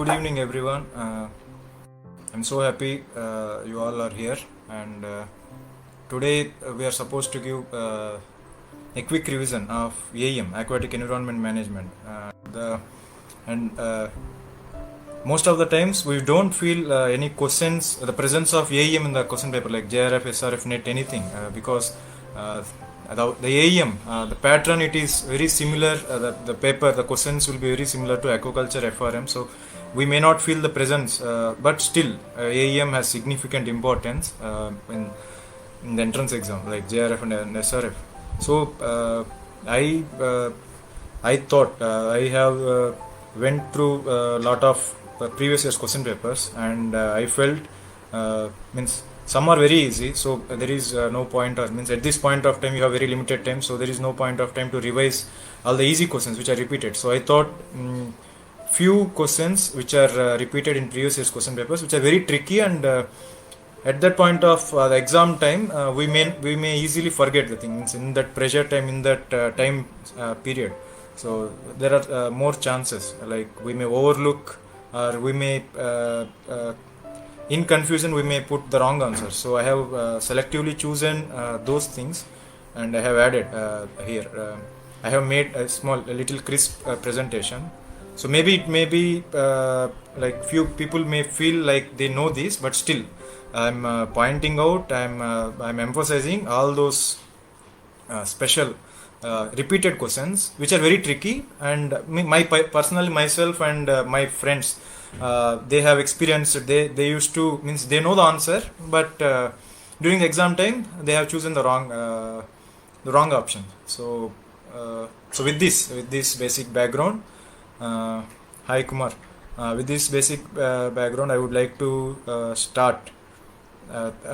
Good evening, everyone. I'm so happy you all are here, and today we are supposed to give a quick revision of AEM, Aquatic Environment Management. And Most of the times we don't feel any questions, the presence of AEM in the question paper like JRF, SRF, NET, anything, because the AEM, the pattern, it is very similar. The paper, the questions will be very similar to aquaculture FRM. So we may not feel the presence, but still AEM has significant importance in the entrance exam like JRF and SRF. So I thought I have went through a lot of previous year's question papers, and I felt means some are very easy, so there is no point, or means at this point of time you have very limited time, so there is no point of time to revise all the easy questions which are repeated. So I thought few questions which are repeated in previous year's question papers, which are very tricky, and at that point of the exam time, we may easily forget the things in that pressure time, in that time period. So there are more chances, like we may overlook, or we may in confusion we may put the wrong answer. So I have selectively chosen those things, and I have added here. I have made a little crisp presentation. So maybe it may be like few people may feel like they know this, but still I'm pointing out, I'm emphasizing all those special repeated questions which are very tricky, and personally myself and my friends, they have experienced, they used to, means they know the answer, but during the exam time they have chosen the wrong option. So with this basic background, hi Kumar, with this basic background I would like to start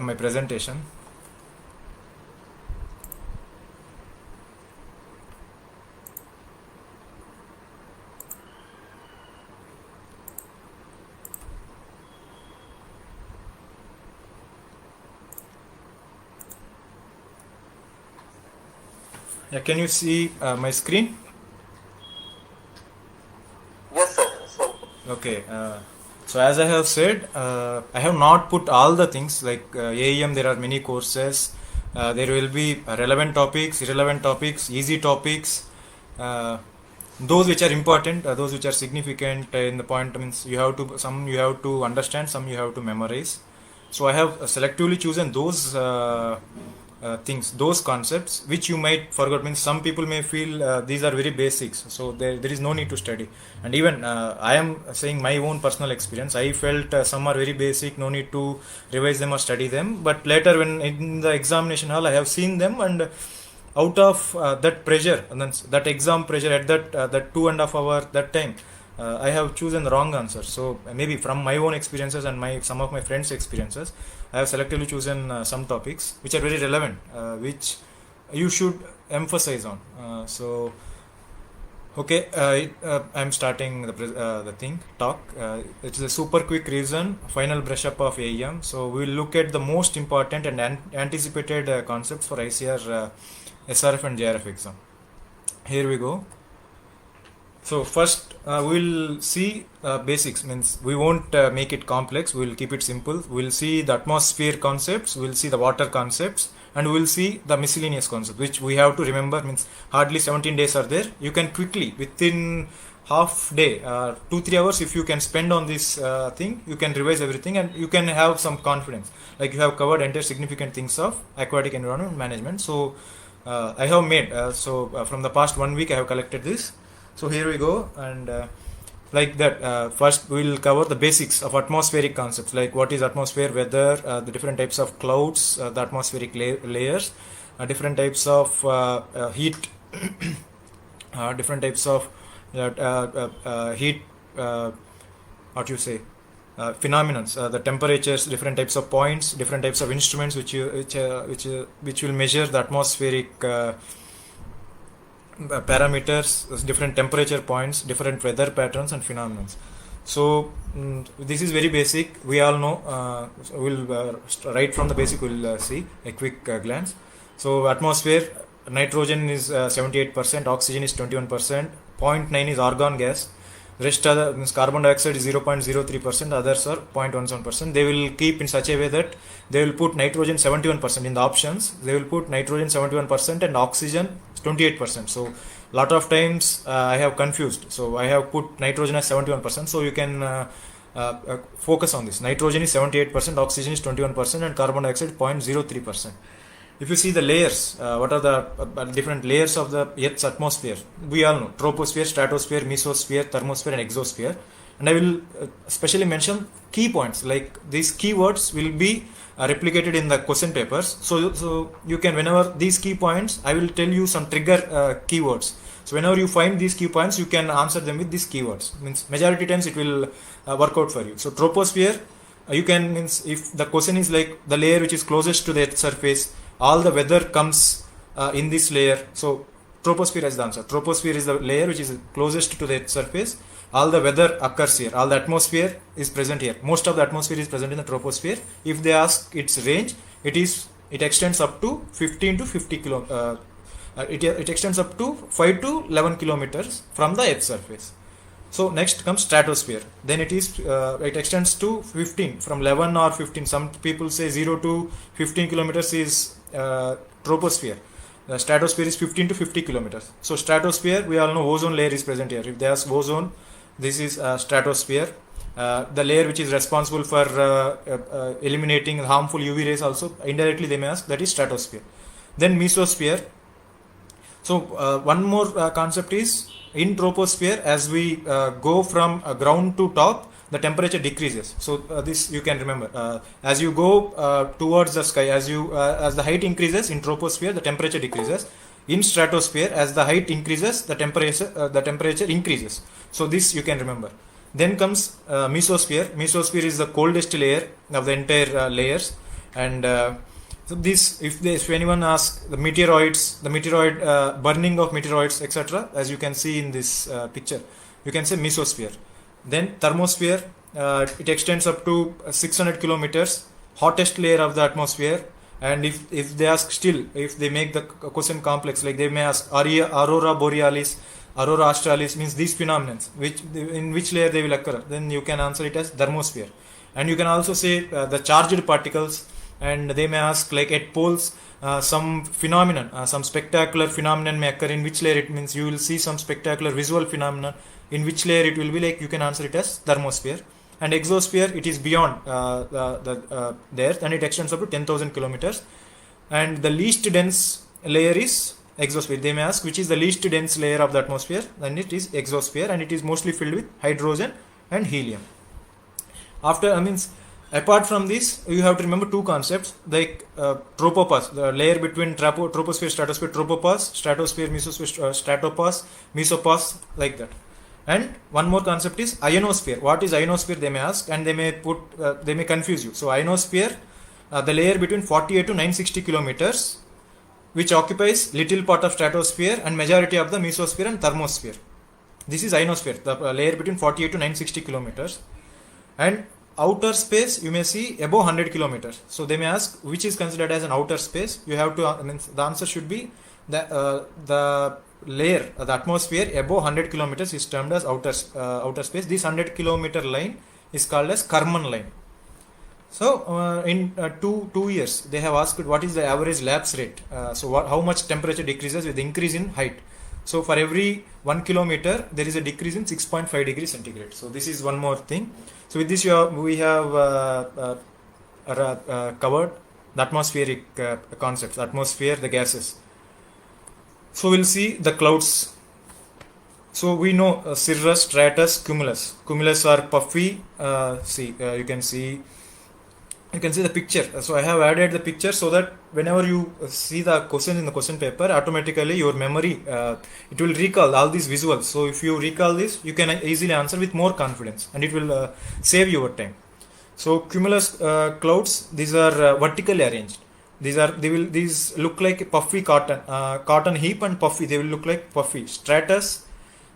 my presentation. Yeah, can you see my screen? Yes, sir. Okay. So as I have said, I have not put all the things like AEM. There are many courses. There will be relevant topics, irrelevant topics, easy topics. Those which are important, those which are significant in the point, means some you have to understand, some you have to memorize. So I have selectively chosen those things, those concepts which you might forget. Means some people may feel these are very basics, so there is no need to study. And even I am saying my own personal experience. I felt some are very basic, no need to revise them or study them. But later, when in the examination hall, I have seen them, and out of that pressure, and then that exam pressure at that 2.5 hour that time, I have chosen the wrong answer. So maybe from my own experiences and some of my friends' experiences, I have selectively chosen some topics which are very relevant, which you should emphasize on. Okay, I'm starting the talk. It's a super quick revision, final brush up of AEM. So we will look at the most important and anticipated concepts for ICAR, SRF and JRF exam. Here we go. So first we'll see basics, means we won't make it complex, we'll keep it simple. We'll see the atmosphere concepts, we'll see the water concepts, and we'll see the miscellaneous concepts, which we have to remember. Means hardly 17 days are there. You can quickly, within half day, 2-3 hours, if you can spend on this thing, you can revise everything, and you can have some confidence, like you have covered entire significant things of aquatic environment management. So I have made, from the past 1 week I have collected this. So here we go, and like that, first we will cover the basics of atmospheric concepts, like what is atmosphere, weather, the different types of clouds, the atmospheric layers, different types of heat, different types of heat, what you say, phenomena, the temperatures, different types of points, different types of instruments which will measure the atmospheric parameters, different temperature points, different weather patterns and phenomena. So this is very basic, we all know. We'll right from the basic, we'll see a quick glance. So atmosphere, nitrogen is 78%, oxygen is 21%, 0.9 is argon gas, Rest other means carbon dioxide is 0.03%, others are 0.17%. They will keep in such a way that they will put nitrogen 71% in the options. They will put nitrogen 71% and oxygen 28%. So lot of times I have confused. So I have put nitrogen as 71%. So you can focus on this. Nitrogen is 78%, oxygen is 21%, and carbon dioxide 0.03%. If you see the layers, what are the different layers of the Earth's atmosphere? We all know troposphere, stratosphere, mesosphere, thermosphere, and exosphere. And I will specially mention key points, like these keywords will be replicated in the question papers. So you can, whenever these key points, I will tell you some trigger keywords. So whenever you find these key points, you can answer them with these keywords. Means majority times it will work out for you. So troposphere, you can, means if the question is like the layer which is closest to the Earth's surface, all the weather comes in this layer. So troposphere is the answer. Troposphere is the layer which is closest to the Earth's surface. All the weather occurs here. All the atmosphere is present here. Most of the atmosphere is present in the troposphere. If they ask its range, it extends up to 15 to 50 kilo. It extends up to 5 to 11 kilometers from the Earth's surface. So next comes stratosphere. Then it extends to 15, from 11 or 15. Some people say 0 to 15 kilometers is troposphere. The stratosphere is 15 to 50 kilometers. So stratosphere, we all know ozone layer is present here. If they ask ozone, this is stratosphere. The layer which is responsible for eliminating harmful UV rays also, indirectly they may ask, that is stratosphere. Then mesosphere. So one more concept is, in troposphere, as we go from ground to top, the temperature decreases. So this you can remember. As you go towards the sky, as the height increases in troposphere, the temperature decreases. In stratosphere, as the height increases, the temperature increases. So this you can remember. Then comes mesosphere. Mesosphere is the coldest layer of the entire layers, and so this, if anyone asks the meteoroid burning of meteoroids, etc., as you can see in this picture, you can say mesosphere. Then thermosphere, it extends up to 600 kilometers, hottest layer of the atmosphere. And if they ask still, if they make the question complex, like they may ask aurora borealis, aurora australis, means these phenomena, in which layer they will occur, then you can answer it as thermosphere. And you can also say the charged particles. And they may ask, like at poles, some phenomenon, some spectacular phenomenon may occur. In which layer? It means you will see some spectacular visual phenomenon. In which layer it will be, like you can answer it as thermosphere. And exosphere, it is beyond the Earth, and it extends up to 10,000 kilometers. And the least dense layer is exosphere. They may ask which is the least dense layer of the atmosphere, and it is exosphere, and it is mostly filled with hydrogen and helium. Apart from this, you have to remember two concepts, like tropopause, the layer between troposphere, stratosphere, tropopause, stratosphere, mesosphere, stratopause, mesopause, like that. And one more concept is ionosphere. What is ionosphere? They may ask, and they may confuse you. So ionosphere, the layer between 48 to 960 kilometers, which occupies little part of stratosphere and majority of the mesosphere and thermosphere. This is ionosphere, the layer between 48 to 960 kilometers. And outer space, you may see above 100 kilometers. So they may ask which is considered as an outer space. You have to, the answer should be the layer, the atmosphere above 100 kilometers is termed as outer space. This 100 kilometer line is called as Kármán line. So in 2 years, they have asked what is the average lapse rate. How much temperature decreases with increase in height. So for every 1 kilometer, there is a decrease in 6.5 degrees centigrade. So this is one more thing. So with this, we have covered the atmospheric concepts, atmosphere, the gases. So we'll see the clouds. So we know cirrus, stratus, cumulus. Cumulus are puffy. You can see the picture. So I have added the picture so that whenever you see the question in the question paper, automatically your memory, it will recall all these visuals. So if you recall this, you can easily answer with more confidence, and it will save your time. So cumulus clouds, these are vertically arranged. These look like puffy cotton heap and puffy. They will look like puffy. Stratus,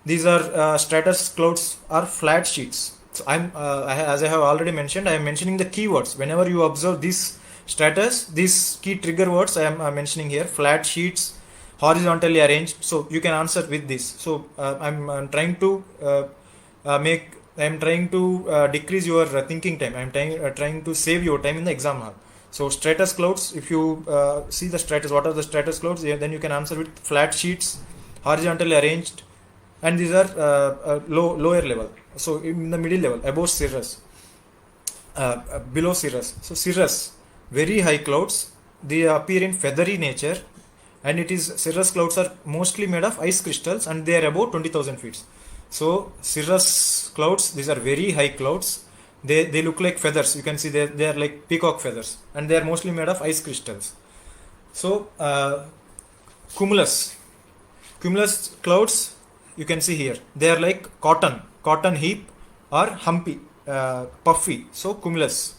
these are stratus clouds are flat sheets. So as I have already mentioned, I am mentioning the keywords. Whenever you observe this stratus, these key trigger words I am mentioning here: flat sheets, horizontally arranged. So you can answer with this. So I'm trying to I am trying to decrease your thinking time. I am trying to save your time in the exam hall. So stratus clouds, if you see the stratus, what are the stratus clouds? Yeah, then you can answer with flat sheets, horizontally arranged, and these are lower level. So in the middle level, above cirrus, below cirrus. So cirrus, very high clouds. They appear in feathery nature, and it is cirrus clouds are mostly made of ice crystals, and they are above 20,000 feet. So cirrus clouds, these are very high clouds. They look like feathers. You can see they are like peacock feathers, and they are mostly made of ice crystals. So cumulus clouds, you can see here, they are like cotton heap or humpy, puffy. So cumulus.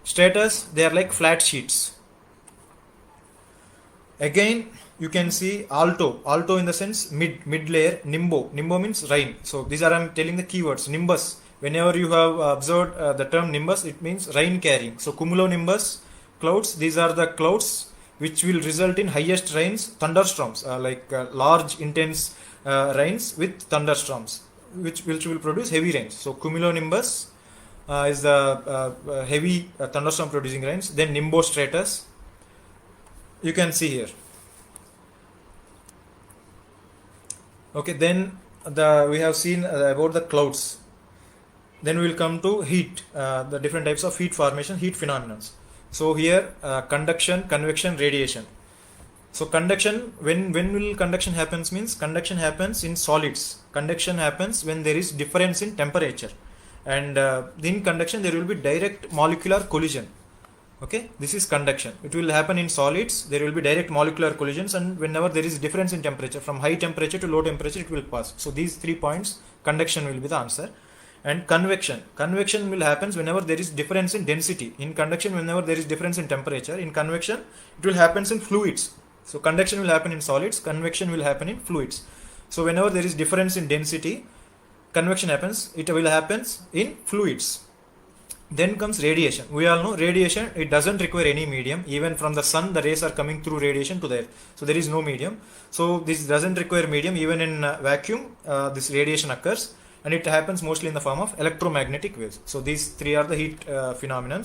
Stratus, they are like flat sheets. Again, you can see alto in the sense mid layer. Nimbo means rain. So these are, I'm telling the keywords. Nimbus, whenever you have observed the term nimbus, it means rain carrying. So cumulonimbus clouds, these are the clouds which will result in highest rains, thunderstorms, large intense rains with thunderstorms, which will produce heavy rains. So cumulonimbus is the heavy thunderstorm producing rains. Then nimbostratus, you can see here. Okay, then we have seen about the clouds. Then we will come to heat, the different types of heat formation, heat phenomena. So here conduction, convection, radiation. So conduction, when will conduction happens means conduction happens in solids. Conduction happens when there is difference in temperature, and in conduction there will be direct molecular collision. Okay, this is conduction. It will happen in solids. There will be direct molecular collisions, and whenever there is difference in temperature, from high temperature to low temperature, it will pass. So these 3 points, conduction will be the answer. And convection will happen whenever there is difference in density. In conduction, whenever there is difference in temperature. In convection, it will happen in fluids. So conduction will happen in solids, convection will happen in fluids. So whenever there is difference in density, convection happens. It will happen in fluids. Then comes radiation. We all know radiation, it doesn't require any medium. Even from the sun, the rays are coming through radiation to the earth. So there is no medium. So this doesn't require medium. Even in vacuum, this radiation occurs, and it happens mostly in the form of electromagnetic waves. So these 3 are the heat phenomena.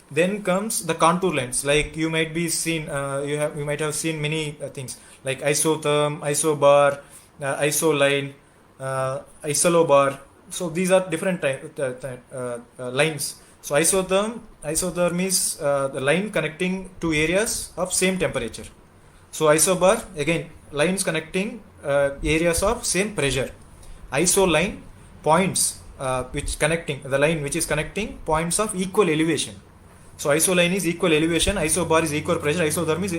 Then comes the contour lines. Like you might be seen, you might have seen many things like isotherm, isobar, isoline, isolobar. So these are different lines. So isotherm is the line connecting two areas of same temperature. So isobar, again, lines connecting areas of same pressure. Isoline, points which connecting the line which is connecting points of equal elevation. So isoline is equal elevation, isobar is equal pressure, isotherm is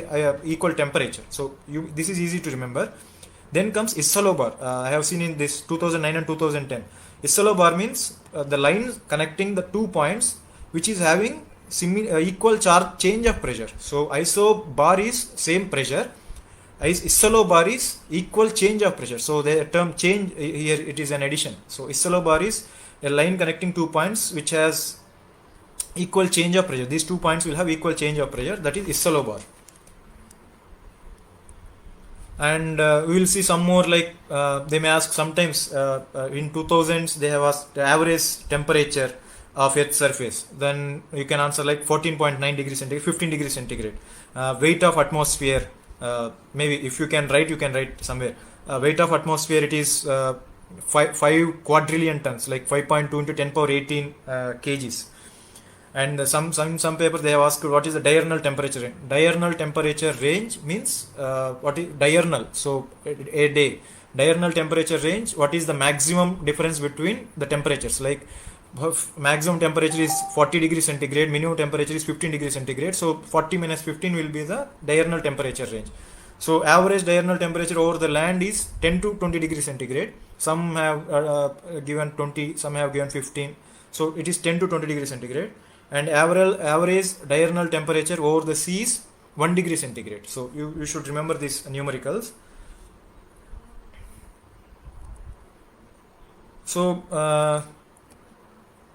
equal temperature. So this is easy to remember. Then comes isolobar. I have seen in this 2009 and 2010. Isolobar means the line connecting the 2 points which is having equal charge change of pressure. So isobar is same pressure, isolobar is equal change of pressure. So the term change here, it is an addition. So isolobar is a line connecting 2 points which has equal change of pressure. These 2 points will have equal change of pressure, that is isolobar. And we will see some more, like they may ask sometimes in 2000s they have asked the average temperature of Earth's surface. Then you can answer like 14.9 degrees centigrade, 15 degrees centigrade. Weight of atmosphere, maybe if you can write somewhere. Weight of atmosphere, it is 5 quadrillion tons, like 5.2 into 10 power 18 kgs. And some paper they have asked what is the diurnal temperature range. Diurnal temperature range means what is diurnal? So a day. Diurnal temperature range, what is the maximum difference between the temperatures? Like maximum temperature is 40 degrees centigrade, minimum temperature is 15 degrees centigrade. So 40 minus 15 will be the diurnal temperature range. So average diurnal temperature over the land is 10 to 20 degrees centigrade. Some have given 20, some have given 15. So it is 10 to 20 degrees centigrade. And average diurnal temperature over the sea is 1 degree centigrade. So you should remember these numericals. So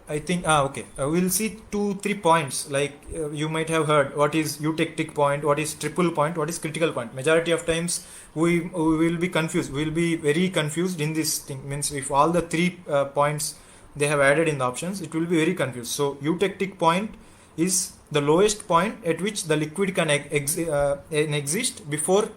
I think okay. We'll see 2-3 points. Like you might have heard, what is eutectic point, what is triple point, what is critical point. Majority of times we will be confused. We will be very confused in this thing. Means if all the 3 points they have added in the options, it will be very confused. So eutectic point is the lowest point at which the liquid can exist before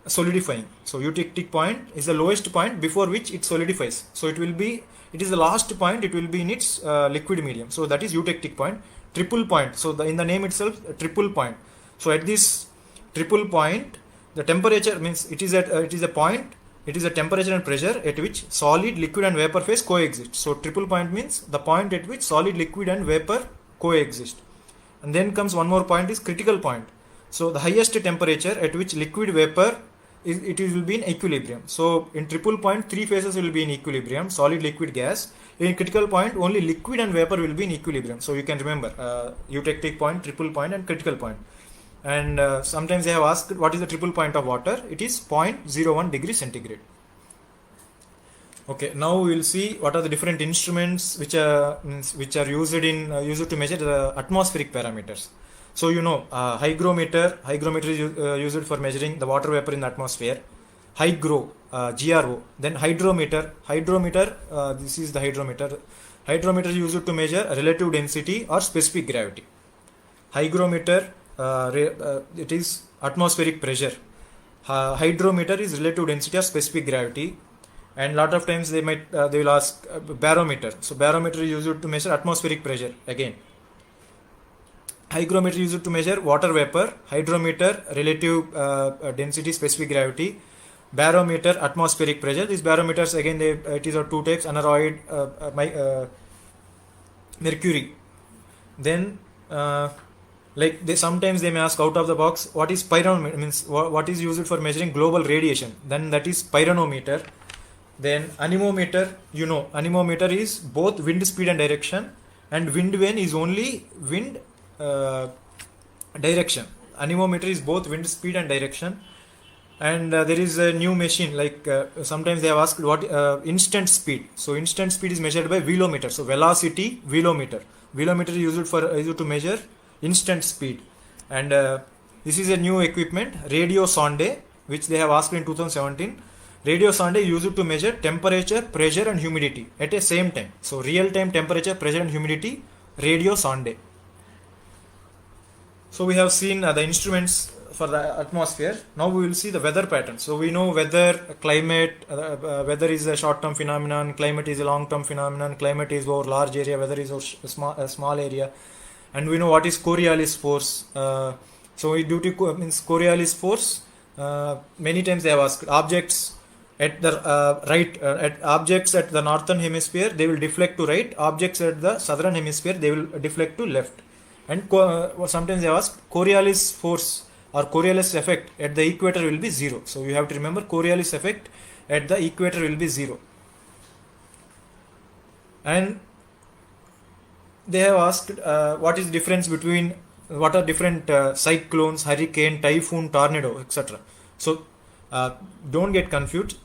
solidifying. So eutectic point is the lowest point before which it solidifies. So it is the last point, it will be in its liquid medium. So that is eutectic point. Triple point, so in the name itself, triple point. So at this triple point, the temperature means it is a point, it is a temperature and pressure at which solid, liquid and vapor phase coexist. So triple point means the point at which solid, liquid and vapor coexist. And then comes one more point, is critical point. So the highest temperature at which liquid, vapor it will be in equilibrium. So in triple point, 3 phases will be in equilibrium: solid, liquid, gas. In critical point, only liquid and vapor will be in equilibrium. So you can remember eutectic point, triple point and critical point. And sometimes they have asked what is the triple point of water. It is 0.01 degree centigrade. Okay, now we will see what are the different instruments which are used to measure the atmospheric parameters. So hygrometer is used for measuring the water vapor in the atmosphere. GRO. Then hydrometer, this is the hydrometer. Hydrometer is used to measure relative density or specific gravity. Hygrometer, it is atmospheric pressure. Hydrometer is relative density or specific gravity. And lot of times they will ask barometer. So barometer is used to measure atmospheric pressure again. Hygrometer is used to measure water vapor. Hydrometer, relative density, specific gravity. Barometer, atmospheric pressure. These barometers again, it is of 2 types: aneroid, mercury. Then sometimes they may ask out of the box, what is pyranometer, means what is used for measuring global radiation. Then that is pyranometer. Then anemometer, anemometer is both wind speed and direction, and wind vane is only wind direction. Anemometer is both wind speed and direction. And there is a new machine, sometimes they have asked what instant speed. So instant speed is measured by velometer. So velocity velometer. Velometer is used to measure instant speed. And this is a new equipment, radio sonde, which they have asked in 2017. Radio sonde is used to measure temperature, pressure and humidity at the same time. So real time temperature, pressure and humidity, radio sonde. So we have seen the instruments for the atmosphere. Now we will see the weather pattern. So we know weather, climate, weather is a short term phenomenon, climate is a long term phenomenon, climate is over large area, weather is over a small area. And we know what is Coriolis force. So due to Coriolis force, many times they have asked objects at the objects at the northern hemisphere, they will deflect to right. Objects at the southern hemisphere, they will deflect to left. And sometimes they ask Coriolis force or Coriolis effect at the equator will be 0. So you have to remember Coriolis effect at the equator will be 0. And they have asked what is the difference between what are different cyclones, hurricane, typhoon, tornado, etc. So don't get confused.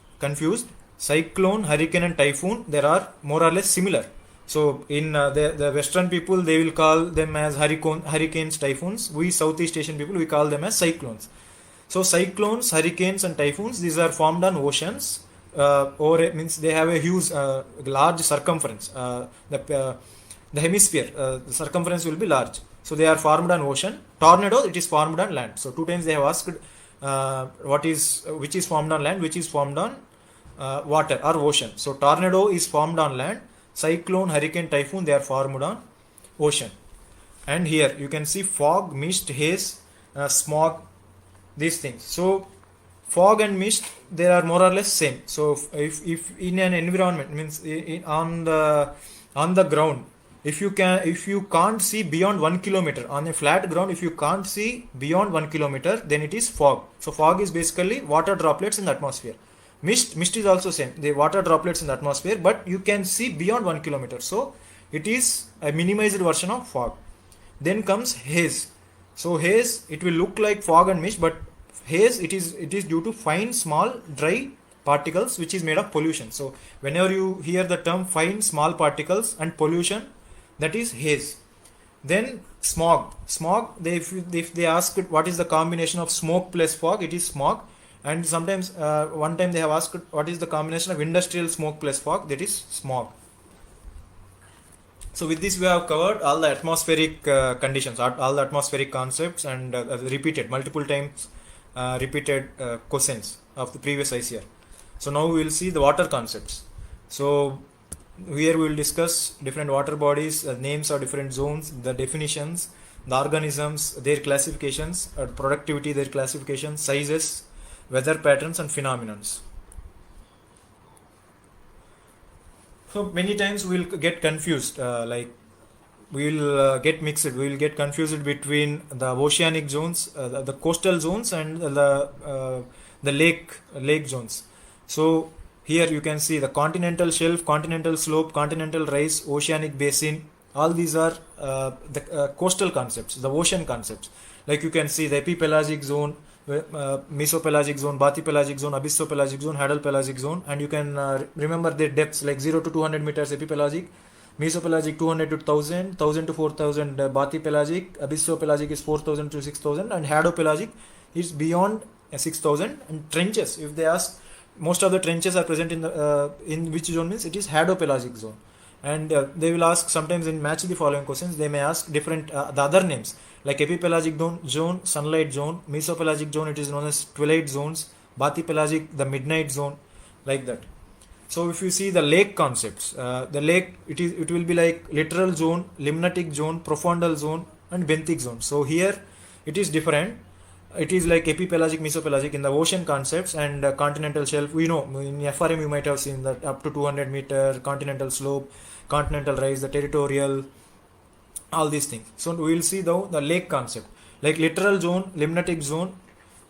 Cyclone, hurricane and typhoon, they are more or less similar. So in the western people, they will call them as hurricanes, typhoons. We Southeast Asian people, we call them as cyclones. So cyclones, hurricanes and typhoons, these are formed on oceans, or it means they have a huge large circumference. The hemisphere, the circumference will be large. So they are formed on ocean. Tornado, it is formed on land. So 2 times they have asked which is formed on land, which is formed on water or ocean. So tornado is formed on land. Cyclone, hurricane, typhoon, they are formed on ocean. And here you can see fog, mist, haze, smog, these things. So fog and mist, they are more or less same. So if in an environment, means on the ground, if you can't see beyond 1 kilometer on a flat ground, if you can't see beyond 1 kilometer, then it is fog. So fog is basically water droplets in the atmosphere. Mist is also same, the water droplets in the atmosphere, but you can see beyond 1 kilometer. So it is a minimized version of fog. Then comes haze. So haze, it will look like fog and mist, but haze, it is due to fine, small, dry particles which is made of pollution. So whenever you hear the term fine, small particles and pollution, that is haze. Then smog. If they ask it, what is the combination of smoke plus fog, it is smog. And sometimes one time they have asked what is the combination of industrial smoke plus fog, that is smog. So with this we have covered all the atmospheric conditions, all the atmospheric concepts, and repeated multiple times repeated questions of the previous ICR. So now we will see the water concepts. So here we will discuss different water bodies, names of different zones, the definitions, the organisms, their classifications, productivity, their classifications, sizes, weather patterns and phenomena. So many times we will get confused, like we will get mixed, we will get confused between the oceanic zones, the coastal zones, and the lake zones. So here you can see the continental shelf, continental slope, continental rise, oceanic basin. All these are the coastal concepts, the ocean concepts. Like you can see the epipelagic zone, mesopelagic zone, bathypelagic zone, abyssopelagic zone, hadal-pelagic zone, and you can remember their depths like 0 to 200 meters epipelagic, mesopelagic 200 to 1000, 1000 to 4000 bathypelagic, abyssopelagic is 4000 to 6000, and hadopelagic is beyond 6000. And trenches, if they ask, most of the trenches are present in which zone, means it is hadopelagic zone. And they will ask sometimes in match the following questions, they may ask different the other names like epipelagic zone, sunlight zone, mesopelagic zone, it is known as twilight zones, bathypelagic, the midnight zone, like that. So if you see the lake concepts, the lake, it will be like littoral zone, limnatic zone, profundal zone and benthic zone. So here it is different. It is like epipelagic, mesopelagic in the ocean concepts, and continental shelf. We know in FRM you might have seen that up to 200 meter continental slope, continental rise, the territorial, all these things. So we will see the lake concept like littoral zone, limnatic zone,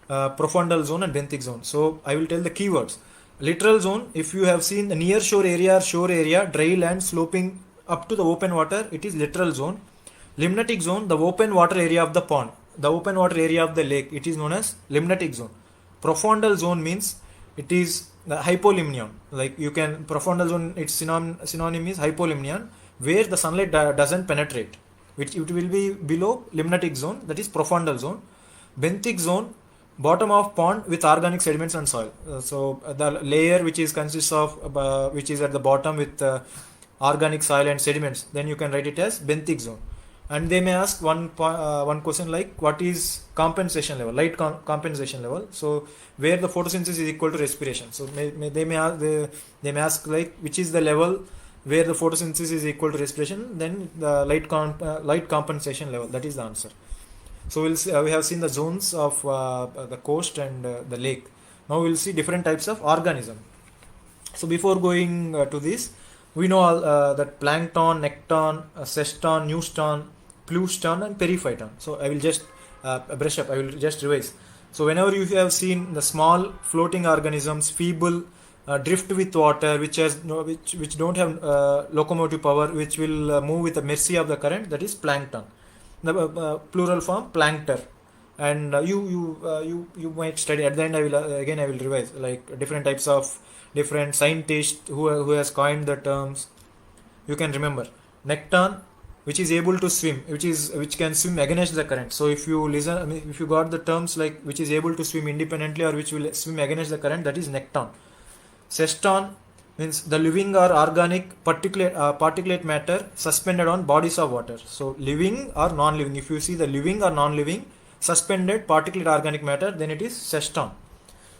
profundal zone and benthic zone. So I will tell the keywords. Littoral zone, if you have seen the near shore area or shore area, dry land sloping up to the open water, it is littoral zone. Limnatic zone, the open water area of the pond, the open water area of the lake, it is known as limnatic zone. Profundal zone means it is the hypolimnion. Like you can, profundal zone, its synonym is hypolimnion, where the sunlight doesn't penetrate, which it will be below limnatic zone, that is profundal zone. Benthic zone, bottom of pond with organic sediments and soil. So the layer which is consists of which is at the bottom with organic soil and sediments, then you can write it as benthic zone. And they may ask one question like what is compensation level, light compensation level. So where the photosynthesis is equal to respiration. So they may ask like which is the level where the photosynthesis is equal to respiration, then the light compensation level, that is the answer. So we'll see, we have seen the zones of the coast and the lake. Now we'll see different types of organism. So before going to this, we know that plankton, nekton, ceston, neuston, pluston and periphyton. So I will just brush up, I will just revise. So whenever you have seen the small floating organisms, feeble, drift with water, which don't have locomotive power, which will move with the mercy of the current, that is plankton. The plural form plankter. And you might study at the end. I will revise like different types of different scientists who has coined the terms. You can remember nekton, which is able to swim, which can swim against the current. So if you listen, I mean, if you got the terms like which is able to swim independently or which will swim against the current, that is nekton. Ceston means the living or organic particulate matter suspended on bodies of water. So living or non-living. If you see the living or non-living suspended particulate organic matter, then it is ceston.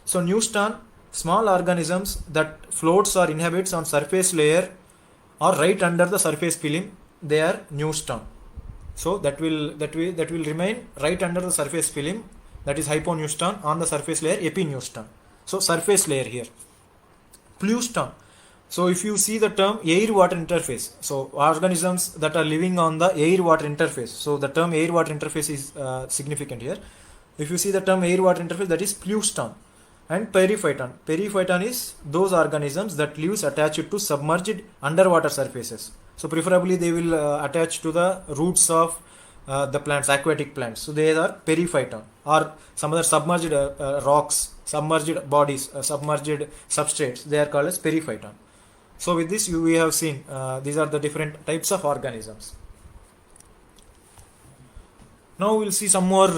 So neuston, small organisms that floats or inhabits on surface layer or right under the surface film, they are neuston. So that will remain right under the surface film, that is hyponeuston, on the surface layer epineuston. So surface layer here. Pluston. So if you see the term air-water interface, so organisms that are living on the air-water interface. So the term air-water interface is significant here. If you see the term air-water interface, that is pluston. And periphyton. Periphyton is those organisms that lives attached to submerged underwater surfaces. So preferably they will attach to the roots of the plants, aquatic plants. So they are periphyton, or some other submerged rocks, submerged bodies, submerged substrates. They are called as periphyton. So with this we have seen these are the different types of organisms. Now we'll see some more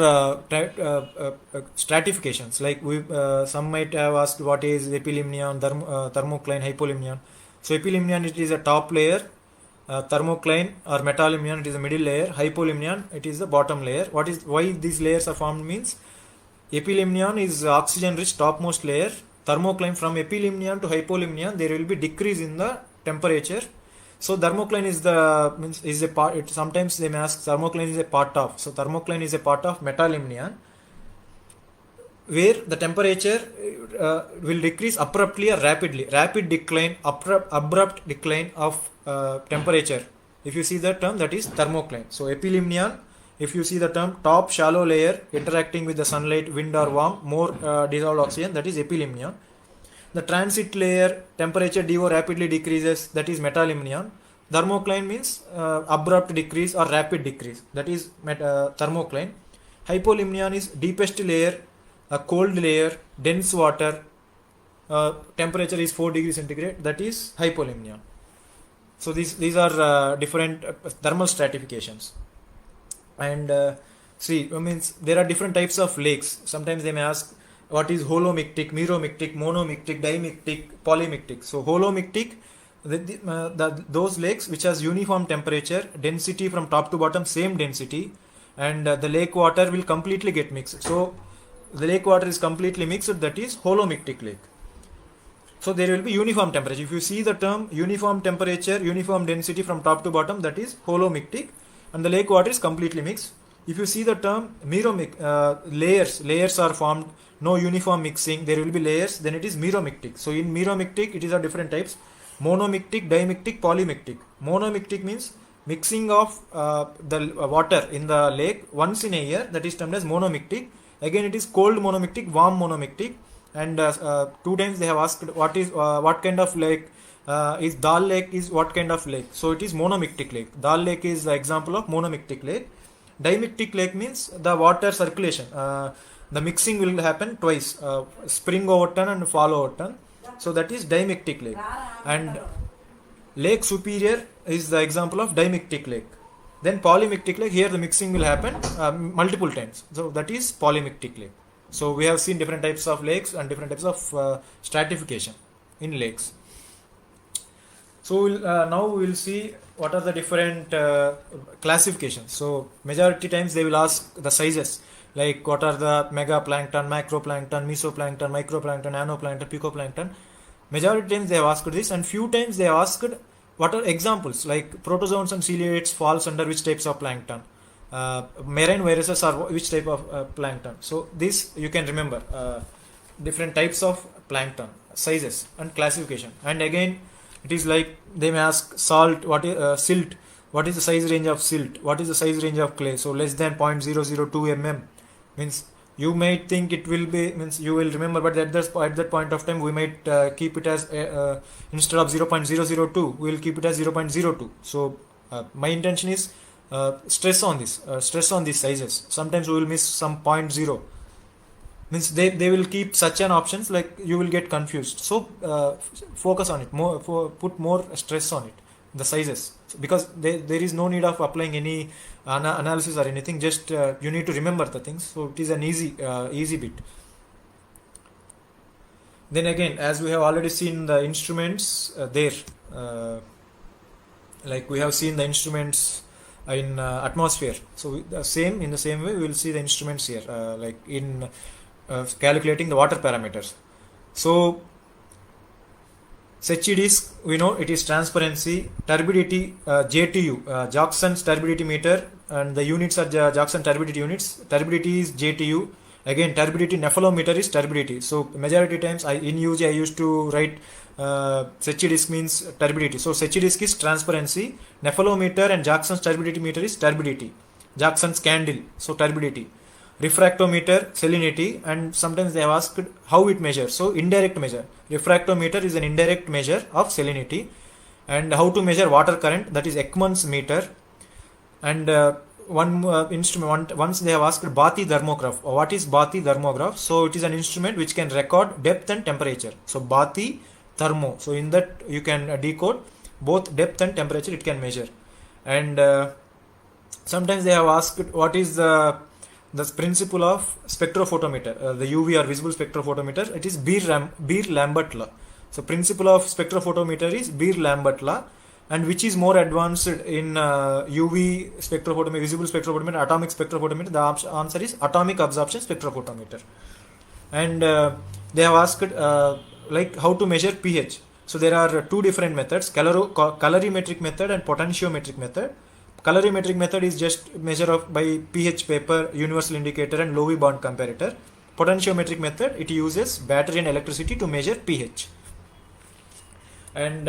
stratifications. Like some might have asked what is epilimnion, thermocline, hypolimnion. So epilimnion, it is a top layer. Thermocline or metalimnion, it is a middle layer. Hypolimnion, it is the bottom layer. Why these layers are formed means epilimnion is oxygen rich topmost layer. Thermocline, from epilimnion to hypolimnion there will be decrease in the temperature. So thermocline is a part. Sometimes they may ask thermocline is a part of. So thermocline is a part of metalimnion, where the temperature will decrease abruptly or rapidly. Rapid decline, abrupt decline of temperature. If you see the term, that is thermocline. So epilimnion, if you see the term, top shallow layer interacting with the sunlight, wind or warmth, more dissolved oxygen, that is epilimnion. The transit layer temperature DO rapidly decreases, that is metalimnion. Thermocline means abrupt decrease or rapid decrease, that is thermocline. Hypolimnion is deepest layer, a cold layer, dense water, temperature is 4 degrees centigrade, that is hypolimnion. So these are different thermal stratifications. And means there are different types of lakes. Sometimes they may ask what is holomictic, meromictic, monomictic, dimictic, polymictic. So holomictic, those lakes which has uniform temperature, density from top to bottom same density, and the lake water will completely get mixed. So the lake water is completely mixed, that is holomictic lake. So there will be uniform temperature. If you see the term uniform temperature, uniform density from top to bottom, that is holomictic, and the lake water is completely mixed. If you see the term layers are formed, no uniform mixing, there will be layers, then it is meromictic. So in meromictic, it is of different types: monomictic, dimictic, polymictic. Monomictic means mixing of the water in the lake once in a year, that is termed as monomictic. Again, it is cold monomictic, warm monomictic. And 2 times they have asked what kind of lake is Dal Lake, is what kind of lake. So it is monomictic lake. Dal Lake is the example of monomictic lake. Dimictic lake means the water circulation, the mixing will happen twice, spring overturn and fall overturn. So that is dimictic lake. And Lake Superior is the example of dimictic lake. Then polymictic lake, here the mixing will happen multiple times. So that is polymictic lake. So we have seen different types of lakes and different types of stratification in lakes. So now we will see what are the different classifications. So majority times they will ask the sizes, like what are the megaplankton, macroplankton, mesoplankton, microplankton, nanoplankton, picoplankton. Majority times they have asked this, and few times they have asked what are examples, like protozoans and ciliates falls under which types of plankton. Marine viruses are which type of plankton. So this you can remember, different types of plankton, sizes and classification. And again, it is like they may ask salt, what is silt, what is the size range of silt, what is the size range of clay. So less than 0.002 mm means you might think it will be, means you will remember, but at that point of time we might keep it as instead of 0.002 we will keep it as 0.02. So my intention is stress on these sizes. Sometimes we will miss some 0.0, means they will keep such an options, like you will get confused. So focus on it more, put more stress on it, the sizes, because there is no need of applying any analysis or anything, just you need to remember the things. So it is an easy bit. Then again, as we have already seen the instruments there, like we have seen the instruments in atmosphere. So in the same way we will see the instruments here, like in calculating the water parameters. So Setchi we know it is transparency, turbidity, JTU, Jackson's turbidity meter, and the units are Jackson turbidity units. Turbidity is JTU. Again, turbidity nephalometer is turbidity. So majority times in UG I used to write Setchi means turbidity. So Setchi is transparency, nephalometer and Jackson's turbidity meter is turbidity. Jackson's candle, so turbidity. Refractometer, salinity, and sometimes they have asked how it measures. So indirect measure. Refractometer is an indirect measure of salinity. And how to measure water current, that is Ekman's meter. And one instrument, once they have asked Bathi thermograph. What is Bathi thermograph? So it is an instrument which can record depth and temperature. So Bathi thermo. So in that you can decode both depth and temperature it can measure. And sometimes they have asked what is the principle of spectrophotometer, the UV or visible spectrophotometer. It is Beer-Lambert law. So principle of spectrophotometer is Beer-Lambert law. And which is more advanced in UV spectrophotometer, visible spectrophotometer, atomic spectrophotometer? The answer is atomic absorption spectrophotometer. And they have asked like how to measure pH. So there are two different methods: colorimetric method and potentiometric method. Colorimetric method is just measure of by pH paper, universal indicator, and Lowy bond comparator. Potentiometric method, it uses battery and electricity to measure pH. And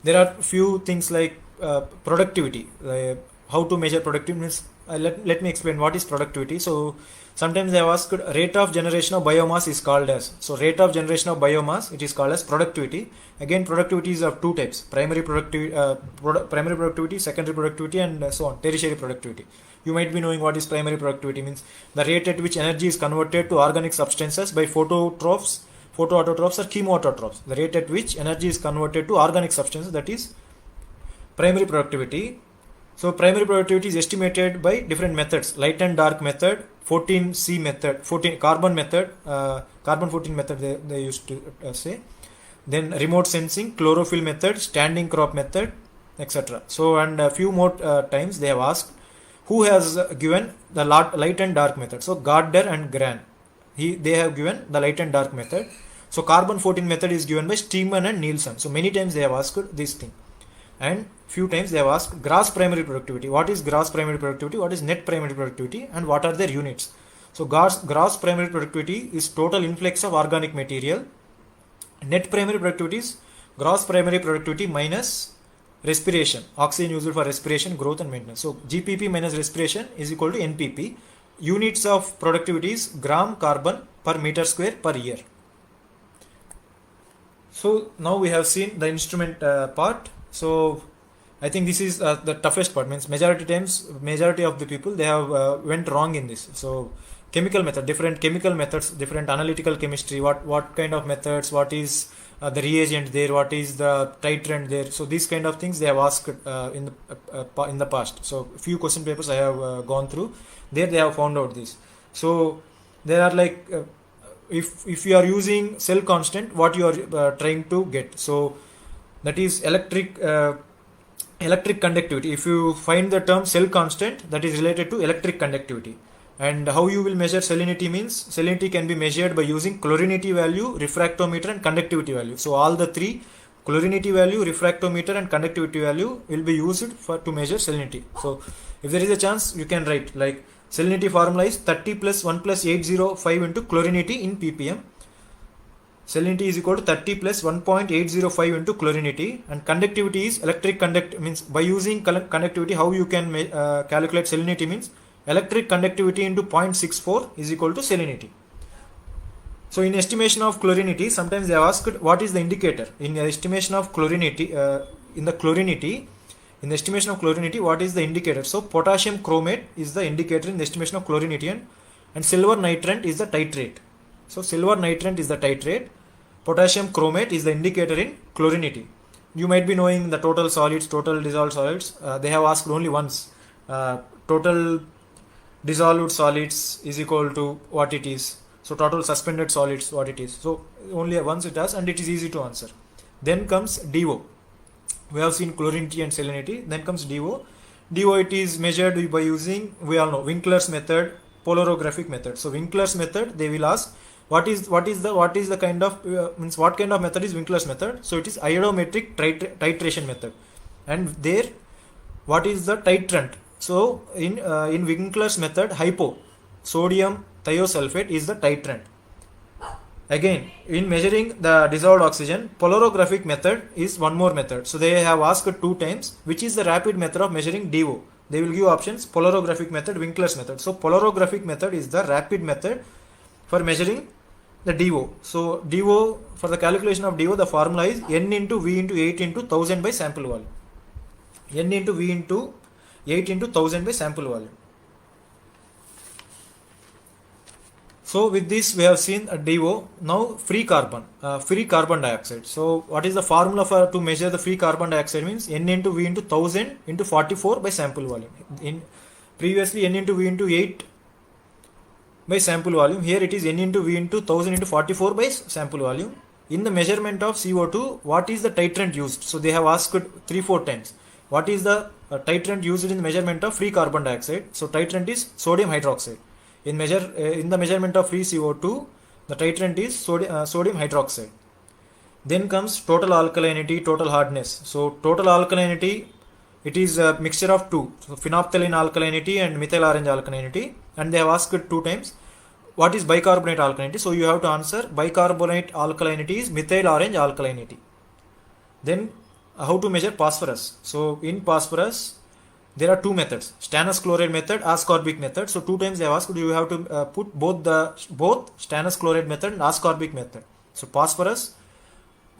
there are few things like productivity. How to measure productivity means, let me explain what is productivity. So sometimes they have asked rate of generation of biomass is called as. So rate of generation of biomass, it is called as productivity. Again, productivity is of two types: primary productivity, secondary productivity, and so on, tertiary productivity. You might be knowing what is primary productivity means: the rate at which energy is converted to organic substances by photoautotrophs or chemoautotrophs. The rate at which energy is converted to organic substances, that is primary productivity. So primary productivity is estimated by different methods: light and dark method, 14C method, carbon method, carbon 14 method they used to say. Then remote sensing, chlorophyll method, standing crop method, etc. So and a few more times they have asked who has given the light and dark method. So Gardner and Gran, they have given the light and dark method. So carbon 14 method is given by Steeman and Nielsen. So many times they have asked this thing. And few times they have asked gross primary productivity. What is gross primary productivity? What is net primary productivity? And what are their units? So gross primary productivity is total influx of organic material. Net primary productivity is gross primary productivity minus respiration. Oxygen used for respiration, growth and maintenance. So GPP minus respiration is equal to NPP. Units of productivity is gram carbon per meter square per year. So now we have seen the instrument part. So I think this is the toughest part. Means majority of the people, they have went wrong in this. So chemical method, different chemical methods, different analytical chemistry, what kind of methods, what is the reagent there, what is the titrant there. So these kind of things they have asked in the past. So few question papers I have gone through. There they have found out this. So there are like if you are using cell constant, what you are trying to get. So that is electric conductivity. If you find the term cell constant, that is related to electric conductivity. And how you will measure salinity means salinity can be measured by using chlorinity value, refractometer and conductivity value. So all the three, chlorinity value, refractometer and conductivity value, will be used to measure salinity. So if there is a chance, you can write like salinity formula is 30 plus 1 plus 805 into chlorinity in ppm. Salinity is equal to 30 plus 1.805 into chlorinity, and conductivity is means by using conductivity, how you can calculate salinity means electric conductivity into 0.64 is equal to salinity. So in estimation of chlorinity, sometimes they have asked what is the indicator in the estimation of chlorinity. In the estimation of chlorinity, what is the indicator? So potassium chromate is the indicator in the estimation of chlorinity, and silver nitrate is the titrate. So silver nitrate is the titrate, potassium chromate is the indicator in chlorinity. You might be knowing the total solids, total dissolved solids. They have asked only once. Total dissolved solids is equal to what it is. So total suspended solids, what it is. So only once it has, and it is easy to answer. Then comes DO. We have seen chlorinity and salinity. Then comes DO. DO, it is measured by using, we all know, Winkler's method, polarographic method. So Winkler's method, they will ask what is the kind of means what kind of method is Winkler's method. So it is iodometric titration method. And there, what is the titrant? So in Winkler's method, sodium thiosulfate is the titrant. Again, in measuring the dissolved oxygen, polarographic method is one more method. So they have asked two times, which is the rapid method of measuring DO. They will give options: polarographic method, Winkler's method. So polarographic method is the rapid method for measuring the DO. So DO, for the calculation of DO, the formula is N into V into 8 into 1000 by sample volume. N into V into 8 into 1000 by sample volume. So with this we have seen a DO. Now free carbon dioxide. So what is the formula for to measure the free carbon dioxide? Means N into V into 1000 into 44 by sample volume. In previously N into V into 8 by sample volume. Here it is N into V into 1000 into 44 by sample volume. In the measurement of CO2, what is the titrant used? So they have asked 3-4 times. What is the titrant used in the measurement of free carbon dioxide? So titrant is sodium hydroxide. In the measurement of free CO2, the titrant is sodium hydroxide. Then comes total alkalinity, total hardness. So total alkalinity, it is a mixture of two, so phenolphthalein alkalinity and methyl orange alkalinity, and they have asked 2 times. What is bicarbonate alkalinity? So you have to answer bicarbonate alkalinity is methyl orange alkalinity. Then how to measure phosphorus? So in phosphorus there are 2 methods: stannous chloride method, ascorbic method. So 2 times they have asked you have to put both stannous chloride method and ascorbic method. So phosphorus,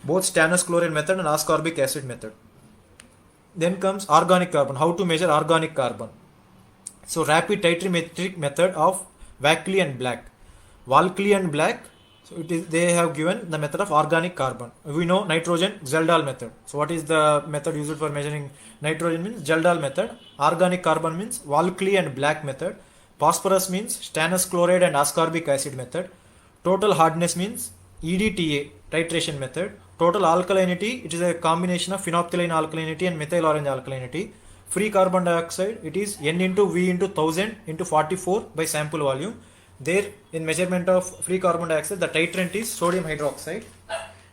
both stannous chloride method and ascorbic acid method. Then comes organic carbon. How to measure organic carbon? So rapid titrimetric method of Walkley and Black. Walkley and Black. So they have given the method of organic carbon. We know nitrogen, Zeldal method. So what is the method used for measuring nitrogen? Means Zeldal method. Organic carbon means Walkley and Black method. Phosphorus means stannous chloride and ascorbic acid method. Total hardness means EDTA titration method. Total alkalinity, it is a combination of phenolphthalein alkalinity and methyl orange alkalinity. Free carbon dioxide, it is N into V into 1000 into 44 by sample volume. There in measurement of free carbon dioxide, the titrant is sodium hydroxide.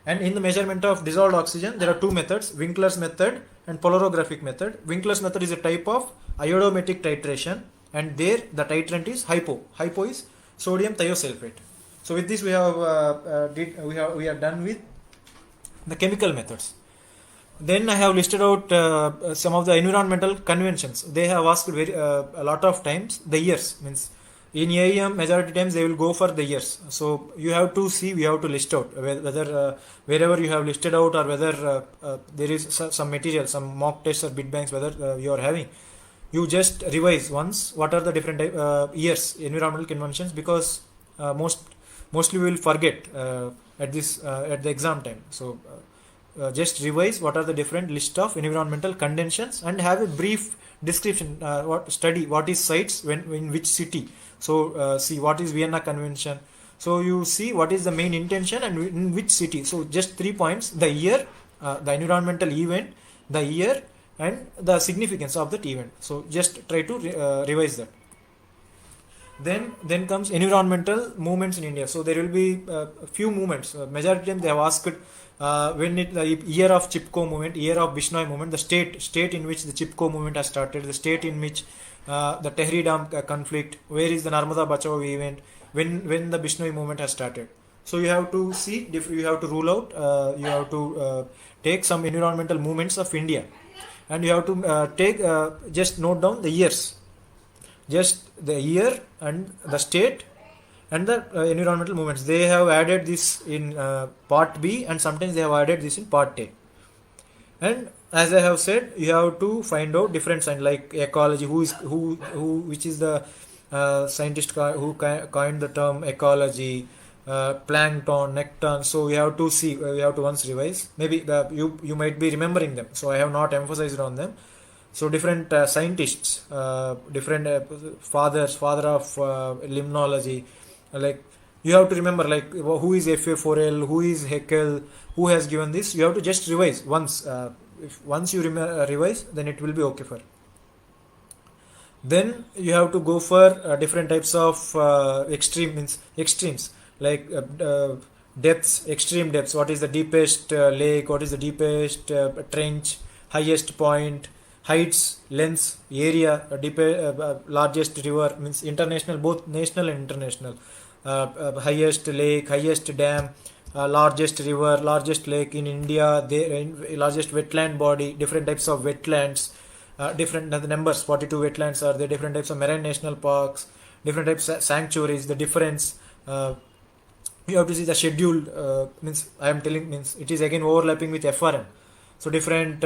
And in the measurement of dissolved oxygen, there are 2 methods: Winkler's method and polarographic method. Winkler's method is a type of iodometric titration, and there the titrant is hypo. Hypo is sodium thiosulfate. So with this we have done with the chemical methods. Then I have listed out some of the environmental conventions. They have asked a lot of times the years. Means in AEM majority times they will go for the years. So you have to see, we have to list out whether wherever you have listed out, or whether there is some material, some mock tests or bid banks, whether you are having. You just revise once what are the different years environmental conventions, because mostly we will forget at the exam time. So just revise what are the different list of environmental conventions and have a brief description. What is sites in which city. So see what is Vienna Convention. So you see what is the main intention and in which city. So just 3 points: the year, the environmental event, the year, and the significance of that event. So just try to revise that. Then comes environmental movements in India. So there will be a few movements. Majority time they have asked the year of Chipko movement, year of Bishnoi movement, the state in which the Chipko movement has started, the state in which the Tehri Dam conflict, where is the Narmada Bachao event, when the Bishnoi movement has started. So you have to see, you have to rule out, you have to take some environmental movements of India, and you have to just note down the years, just the year and the state and the environmental movements. They have added this in part B, and sometimes they have added this in part A. And as I have said, you have to find out different signs like ecology, which is the scientist who coined the term ecology, plankton, necton. So we have to see, we have to once revise. Maybe you might be remembering them, so I have not emphasized on them. So different scientists, different father of limnology, like you have to remember, like who is FA4L, who is Haeckel, who has given this. You have to just revise once. Once you revise, then it will be okay for. Then you have to go for different types of extremes, like depths, extreme depths. What is the deepest lake? What is the deepest trench? Highest point, heights, lengths, area, largest river, means international, both national and international. Highest lake, highest dam, largest river, largest lake in India, largest wetland body, different types of wetlands, different the numbers, 42 wetlands are there, different types of marine national parks, different types of sanctuaries, the difference. You have to see the schedule, means I am telling, means it is again overlapping with FRM. So different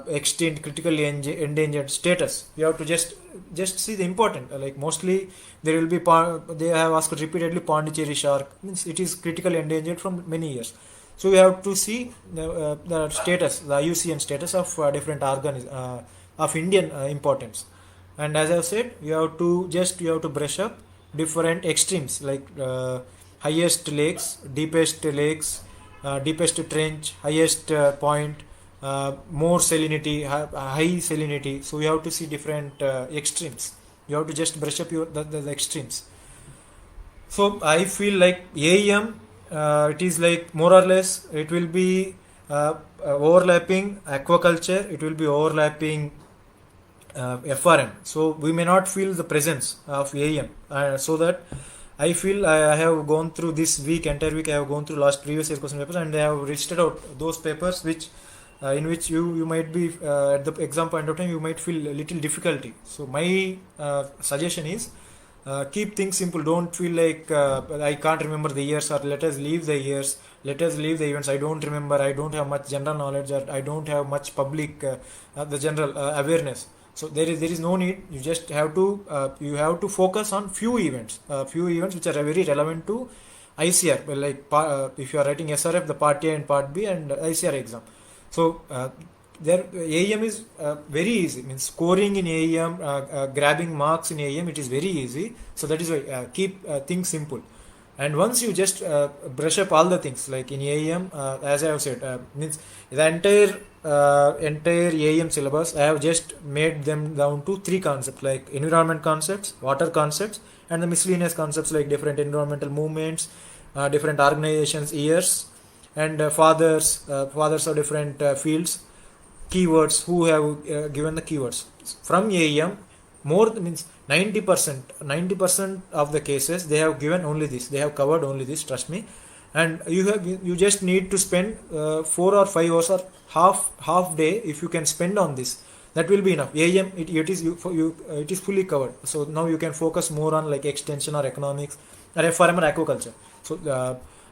extinct, critically endangered status. You have to just see the important. Like mostly there will be they have asked repeatedly Pondicherry shark, means it is critically endangered from many years. So we have to see the status, the IUCN status of different organisms of Indian importance. And as I said, you have to brush up different extremes like highest lakes, deepest trench, highest point, more salinity, high salinity. So you have to see different extremes. You have to just brush up the extremes. So I feel like AEM, it is like more or less it will be overlapping aquaculture. It will be overlapping FRM. So we may not feel the presence of AEM. So that I feel I have gone through this entire week. I have gone through previous year question papers, and I have listed out those papers which in which you might be at the exam point of time you might feel a little difficulty. So my suggestion is keep things simple. Don't feel like I can't remember the years, or let us leave the years, let us leave the events. I don't remember. I don't have much general knowledge, or I don't have much public the general awareness. So there is no need. You just have to focus on few events which are very relevant to ICR. Well, like if you are writing SRF, the Part A and Part B, and ICR exam. So there AEM is very easy. Means scoring in AEM, grabbing marks in AEM, it is very easy. So that is why keep things simple. And once you just brush up all the things like in AEM, as I have said, means the entire AEM syllabus, I have just made them down to 3 concepts like environment concepts, water concepts, and the miscellaneous concepts like different environmental movements, different organizations, years, and fathers of different fields, keywords, who have given the keywords. From AEM, more means 90% of the cases they have given only this. They have covered only this. Trust me. And you just need to spend 4 or 5 hours or half day if you can spend on this. That will be enough. AEM it is fully covered. So now you can focus more on like extension or economics or FRM or aquaculture. So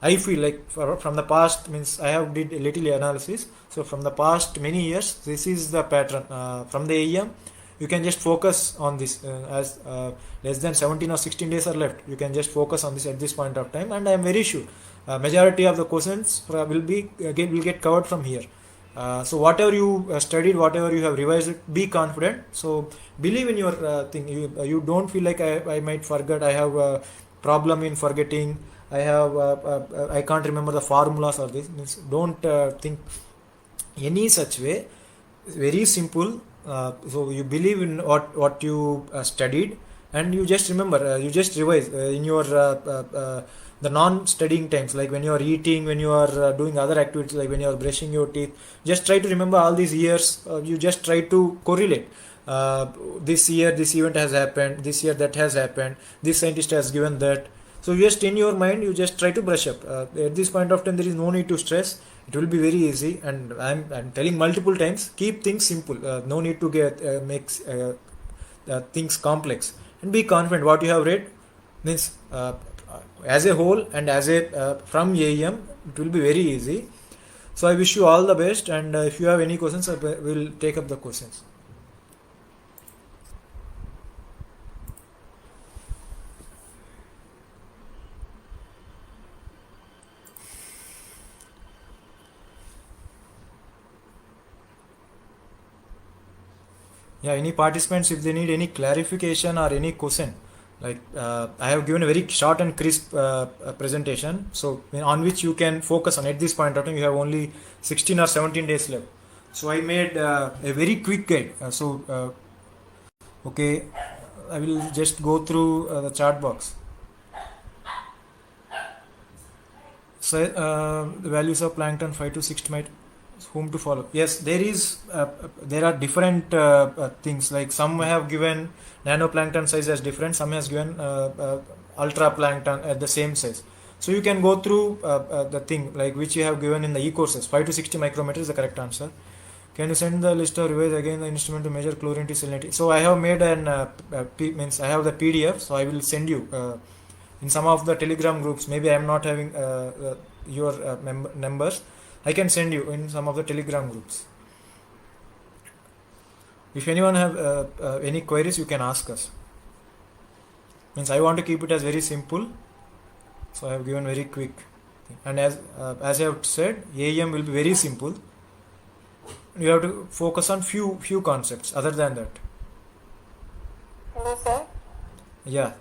I feel like from the past, means I have did a little analysis. So from the past many years, this is the pattern. From the AEM, you can just focus on this as less than 17 or 16 days are left. You can just focus on this at this point of time, and I am very sure majority of the questions will get covered from here. So whatever you studied, whatever you have revised, be confident. So believe in your thing. You don't feel like I might forget. I have a problem in forgetting. I can't remember the formulas or this. Means don't think any such way. Very simple. So you believe in what you studied, and you just remember. You just revise in your the non-studying times, like when you are eating, when you are doing other activities, like when you are brushing your teeth. Just try to remember all these years. You just try to correlate. This year this event has happened. This year that has happened. This scientist has given that. So just in your mind, you just try to brush up. At this point of time, there is no need to stress. It will be very easy, and I'm telling multiple times, keep things simple. No need to make things complex, and be confident. What you have read means as a whole and as a from AEM, it will be very easy. So I wish you all the best, and if you have any questions, I will take up the questions. Yeah, any participants, if they need any clarification or any question, like I have given a very short and crisp presentation, so on which you can focus on. At this point of time, you have only 16 or 17 days left. So I made a very quick guide. Okay, I will just go through the chat box. So the values of plankton 5 to 6 might whom to follow. Yes, there are different things, like some have given nanoplankton size as different, some has given ultra plankton at the same size. So you can go through the thing like which you have given in the e-courses. 5 to 60 micrometers is the correct answer. Can you send the list or revise again the instrument to measure chlorinity salinity? So I have made means I have the PDF, so I will send you in some of the Telegram groups. Maybe I am not having your numbers. I can send you in some of the Telegram groups. If anyone have any queries, you can ask us. Means I want to keep it as very simple, so I have given very quick thing. And as I have said, AEM will be very simple. You have to focus on few concepts. Other than that, Hello, sir. yeah.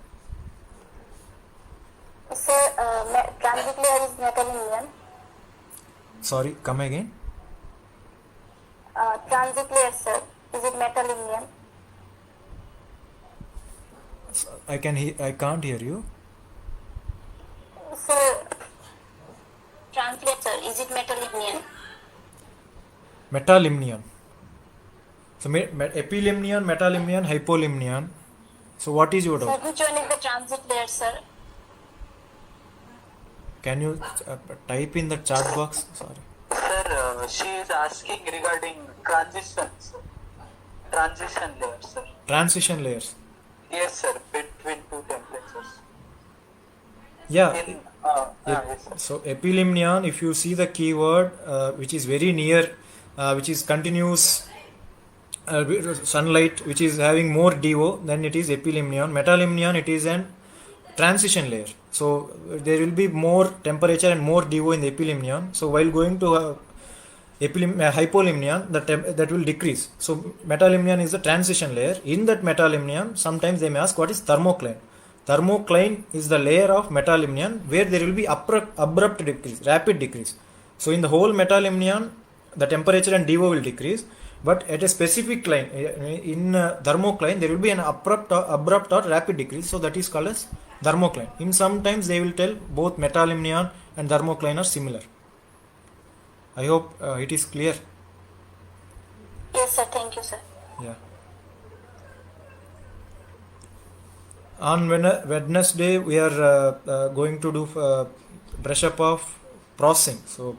Sir, transit layer is metal Indian. Sorry, come again. Transit layer, sir. Is it metal Indian? I can't hear you. Sir, translate, sir. Is it metal Indian? Metalimnion. So epilimnion, metalimnion, hypolimnion. So what is your Sir, doubt? which one is the transit layer, sir? Can you type in the chat box? Sorry. Sir, she is asking regarding transitions, transition layers, sir. Transition layers. Yes, sir, between two temperatures. Yeah. Yes, sir. So epilimnion, if you see the keyword which is very near, which is continuous sunlight, which is having more DO, then it is epilimnion. Metalimnion, it is an transition layer. So there will be more temperature and more DO in the epilimnion. So while going to hypolimnion, that will decrease. So metalimnion is the transition layer. In that metalimnion, sometimes they may ask what is thermocline. Thermocline is the layer of metalimnion where there will be abrupt decrease, rapid decrease. So in the whole metalimnion, the temperature and DO will decrease, but at a specific line, in thermocline, there will be an abrupt or rapid decrease. So that is called as thermocline. In sometimes they will tell both metalimnion and thermocline are similar. I hope it is clear. Yes, sir. Thank you, sir. Yeah. On Wednesday, we are going to do brush up of processing. So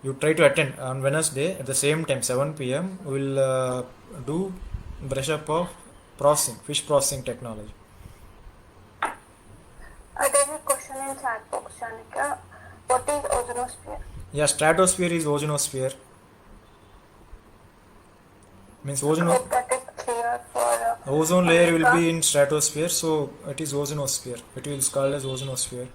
you try to attend on Wednesday at the same time, 7 p.m. We will do brush up of processing, fish processing technology. There's a question in chat box, Shanika. What is ozonosphere? Yeah, stratosphere is ozonosphere. Means Hope that is clear for ozone layer will be in stratosphere, so it is ozonosphere. It will be called as ozonosphere.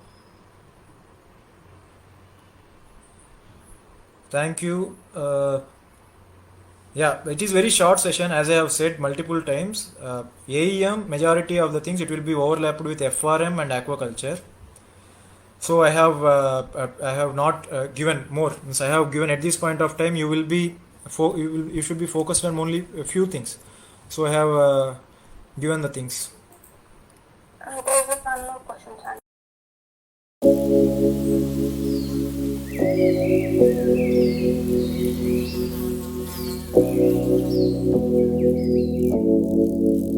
Thank you. Yeah, it is very short session, as I have said multiple times. AEM, majority of the things, it will be overlapped with FRM and aquaculture. So I have not given more. Means I have given at this point of time. You will be you should be focused on only a few things. So I have given the things. there is one more question, Shanika.